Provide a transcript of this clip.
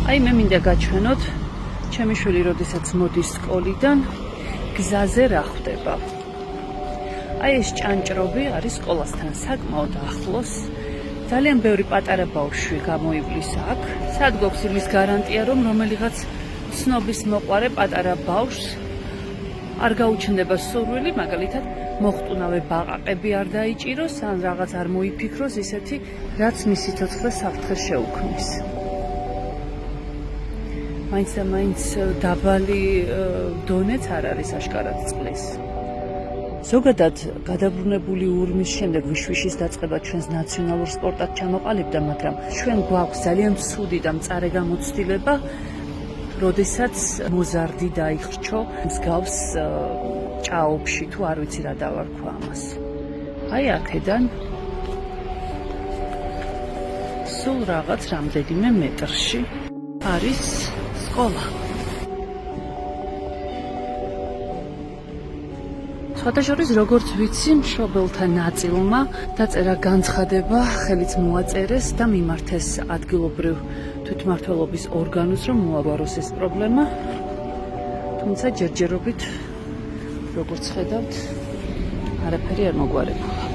აი მე მინდა გაჩვენოთ ჩემი შვილი როდესაც მოდის სკოლიდან გზაზე რა ხდება. აი ეს ჭანჭრობი არის სკოლასთან საკმაოდ ახლოს. ძალიან ბევრი პატარა ბავშვი გამოივლის აქ. სად გვაქვს იმის გარანტია, რომ რომელიღაც ცნობის მოყვარე პატარა ბავშვს არ გაუჩნდება სურვილი, მაგალითად მოხტუნავე ბაყაყები არ დაიჭიროს, ან რაღაც არ მოიფიქროს ისეთი, რაც მისი ცოცხლე საფრთხეს შეუქმნის. მაინც და მაინც დაბალი დონეც არ არის აშკარად წყლის. ზოგადად გადაბრუნებული ურმის შემდეგ ვიშვიშის დაწყება ჩვენს ნაციონალურ სპორტად ჩამოყალიბდა, მაგრამ ჩვენ გვაქვს ძალიან ცუდი და მწარე გამოცდილება, როდესაც მოზარდი დაიხრჩო მსგავს ჭაობში, თუ არ ვიცი რა დავარქვა ამას. აი აქედან სულ რაღაც რამდენიმე მეტრში არის სკოლა. სხვადასხვა როგორც ვიცი, მშობელთა ნაწილმა დაწერა განცხადება, ხელიც მოაწერეს და მიმართეს ადგილობრივ თვითმმართველობის ორგანოს, რომ მოაგვაროს ეს პრობლემა. თუმცა ჯერჯერობით, როგორც ხედავთ, არაფერი არ მოგვარებულა.